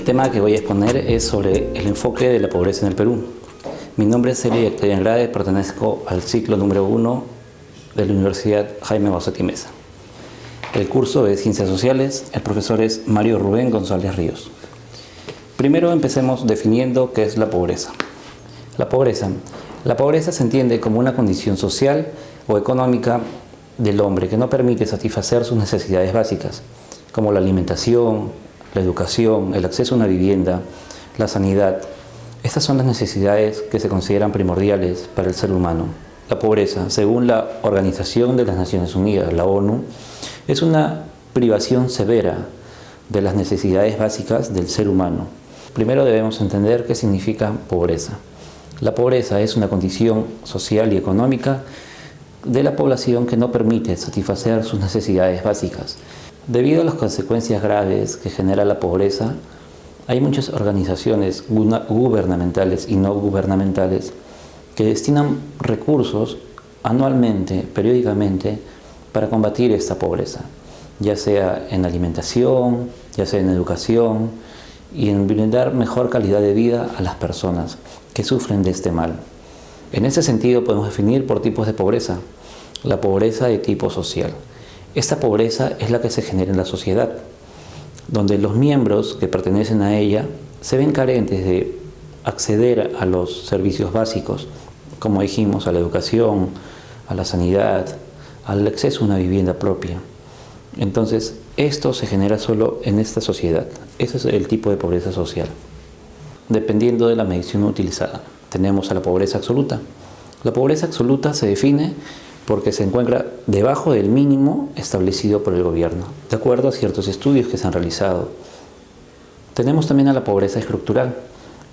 tema que voy a exponer es sobre el enfoque de la pobreza en el Perú. Mi nombre es Elio Yactoy Andrade, pertenezco al ciclo número 1 de la Universidad Jaime Bausat y Meza. El curso de Ciencias Sociales, el profesor es Mario Rubén González Ríos. Primero empecemos definiendo qué es la pobreza. La pobreza se entiende como una condición social o económica del hombre que no permite satisfacer sus necesidades básicas, como la alimentación, la educación, el acceso a una vivienda, la sanidad. Estas son las necesidades que se consideran primordiales para el ser humano. La pobreza, según la Organización de las Naciones Unidas, la ONU, es una privación severa de las necesidades básicas del ser humano. Primero debemos entender qué significa pobreza. La pobreza es una condición social y económica de la población que no permite satisfacer sus necesidades básicas. Debido a las consecuencias graves que genera la pobreza, hay muchas organizaciones gubernamentales y no gubernamentales que destinan recursos anualmente, periódicamente, para combatir esta pobreza, ya sea en alimentación, ya sea en educación y en brindar mejor calidad de vida a las personas que sufren de este mal. En ese sentido podemos definir por tipos de pobreza. La pobreza de tipo social. Esta pobreza es la que se genera en la sociedad, donde los miembros que pertenecen a ella se ven carentes de acceder a los servicios básicos, como dijimos, a la educación, a la sanidad, al acceso a una vivienda propia. Entonces, esto se genera solo en esta sociedad. Ese es el tipo de pobreza social. Dependiendo de la medición utilizada, tenemos a la pobreza absoluta. La pobreza absoluta se define porque se encuentra debajo del mínimo establecido por el gobierno, de acuerdo a ciertos estudios que se han realizado. Tenemos también a la pobreza estructural.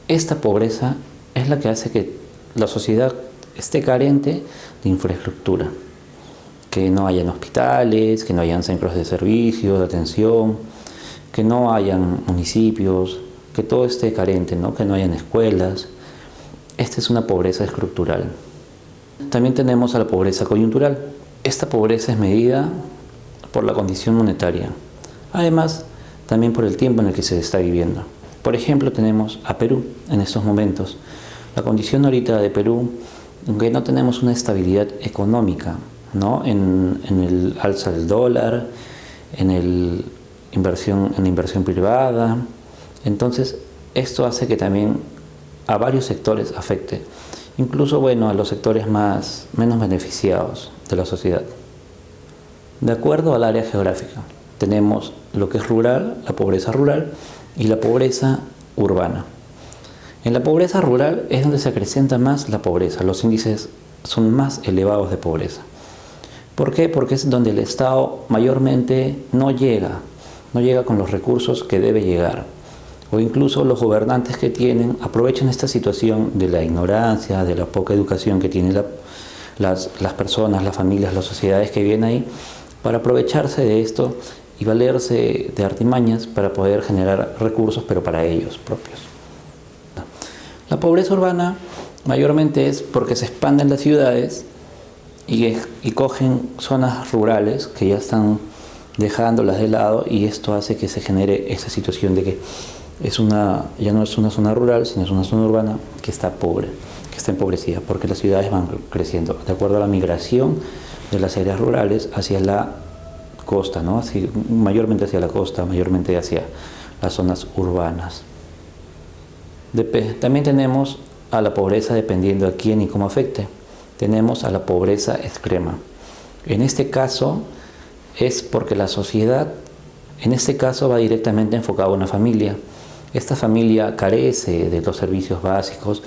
Esta pobreza es la que hace que la sociedad esté carente de infraestructura, que no hayan hospitales, que no hayan centros de servicios, de atención, que no hayan municipios, que todo esté carente, ¿no? Que no hayan escuelas. Esta es una pobreza estructural. También tenemos a la pobreza coyuntural. Esta pobreza es medida por la condición monetaria. Además, también por el tiempo en el que se está viviendo. Por ejemplo, tenemos a Perú en estos momentos. La condición ahorita de Perú, que no tenemos una estabilidad económica, ¿no? En el alza del dólar, en la inversión privada. Entonces, esto hace que también a varios sectores afecte. Incluso, a los sectores menos beneficiados de la sociedad. De acuerdo al área geográfica, tenemos lo que es rural, la pobreza rural y la pobreza urbana. En la pobreza rural es donde se acrecenta más la pobreza, los índices son más elevados de pobreza. ¿Por qué? Porque es donde el Estado mayormente no llega con los recursos que debe llegar. O incluso los gobernantes que tienen aprovechan esta situación de la ignorancia, de la poca educación que tienen las personas, las familias, las sociedades que viven ahí, para aprovecharse de esto y valerse de artimañas para poder generar recursos, pero para ellos propios. La pobreza urbana mayormente es porque se expanden las ciudades y cogen zonas rurales que ya están dejándolas de lado, y esto hace que se genere esa situación de que ya no es una zona rural, sino es una zona urbana que está pobre, que está empobrecida, porque las ciudades van creciendo de acuerdo a la migración de las áreas rurales hacia la costa, ¿no? Mayormente hacia la costa, mayormente hacia las zonas urbanas. También tenemos a la pobreza dependiendo a quién y cómo afecte. Tenemos a la pobreza extrema. En este caso es porque la sociedad, en este caso, va directamente enfocado a una familia. Esta familia carece de los servicios básicos,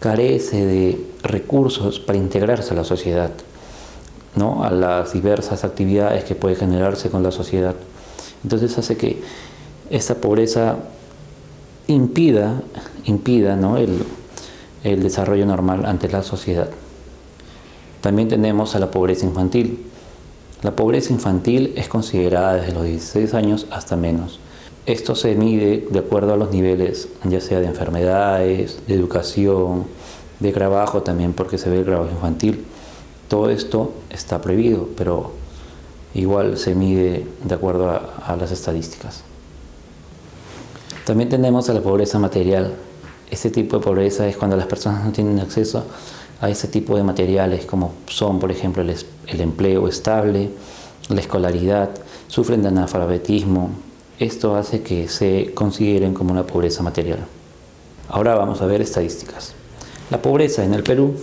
carece de recursos para integrarse a la sociedad, ¿no? A las diversas actividades que puede generarse con la sociedad. Entonces hace que esta pobreza impida, ¿no? el desarrollo normal ante la sociedad. También tenemos a la pobreza infantil. La pobreza infantil es considerada desde los 16 años hasta menos. Esto se mide de acuerdo a los niveles, ya sea de enfermedades, de educación, de trabajo también, porque se ve el trabajo infantil. Todo esto está prohibido, pero igual se mide de acuerdo a las estadísticas. También tenemos a la pobreza material. Este tipo de pobreza es cuando las personas no tienen acceso a ese tipo de materiales, como son, por ejemplo, el empleo estable, la escolaridad, sufren de analfabetismo. Esto hace que se consideren como una pobreza material. Ahora vamos a ver estadísticas. La pobreza en el Perú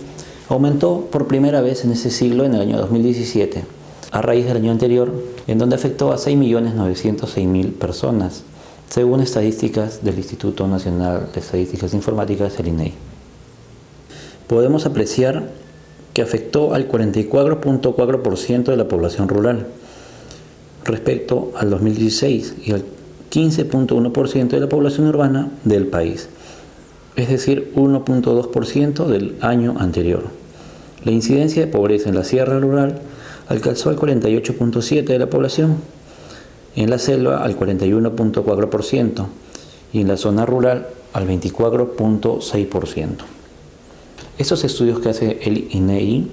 aumentó por primera vez en ese siglo, en el año 2017, a raíz del año anterior, en donde afectó a 6.906.000 personas, según estadísticas del Instituto Nacional de Estadísticas Informáticas, el INEI. Podemos apreciar que afectó al 44.4% de la población rural respecto al 2016 y al 15.1% de la población urbana del país, es decir, 1.2% del año anterior. La incidencia de pobreza en la sierra rural alcanzó al 48.7% de la población, en la selva al 41.4% y en la zona rural al 24.6%. Estos estudios que hace el INEI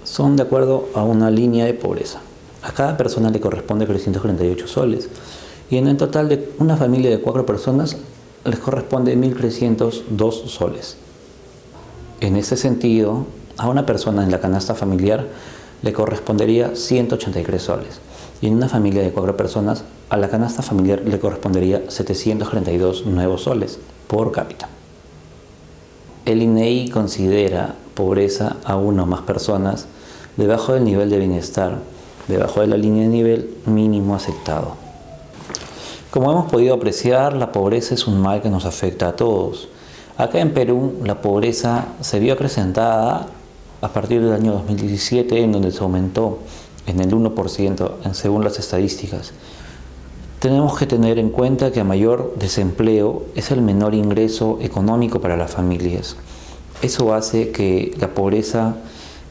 son de acuerdo a una línea de pobreza. A cada persona le corresponde 348 soles y en el total de una familia de 4 personas les corresponde 1.302 soles. En ese sentido, a una persona en la canasta familiar le correspondería 183 soles y en una familia de 4 personas a la canasta familiar le correspondería 732 nuevos soles por cápita. El INEI considera pobreza a una o más personas debajo del nivel de bienestar, debajo de la línea de nivel mínimo aceptado. Como hemos podido apreciar, la pobreza es un mal que nos afecta a todos. Acá en Perú, la pobreza se vio acrecentada a partir del año 2017, en donde se aumentó en el 1%, según las estadísticas. Tenemos que tener en cuenta que a mayor desempleo es el menor ingreso económico para las familias. Eso hace que la pobreza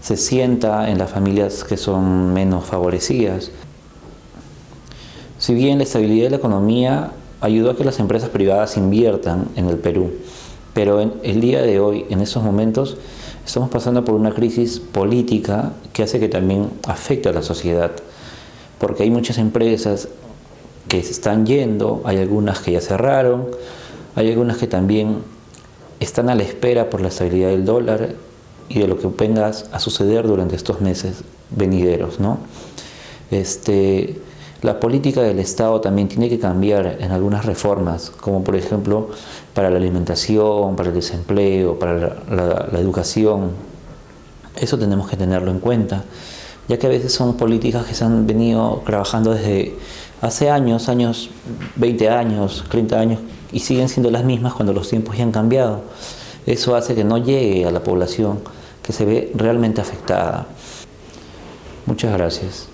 se sienta en las familias que son menos favorecidas. Si bien la estabilidad de la economía ayudó a que las empresas privadas inviertan en el Perú, pero en el día de hoy, en estos momentos, estamos pasando por una crisis política que hace que también afecte a la sociedad, porque hay muchas empresas que se están yendo, hay algunas que ya cerraron, hay algunas que también están a la espera por la estabilidad del dólar y de lo que venga a suceder durante estos meses venideros, ¿no? La política del Estado también tiene que cambiar en algunas reformas, como por ejemplo para la alimentación, para el desempleo, para la educación. Eso tenemos que tenerlo en cuenta, ya que a veces son políticas que se han venido trabajando desde hace años, 20 años, 30 años, y siguen siendo las mismas cuando los tiempos ya han cambiado. Eso hace que no llegue a la población que se ve realmente afectada. Muchas gracias.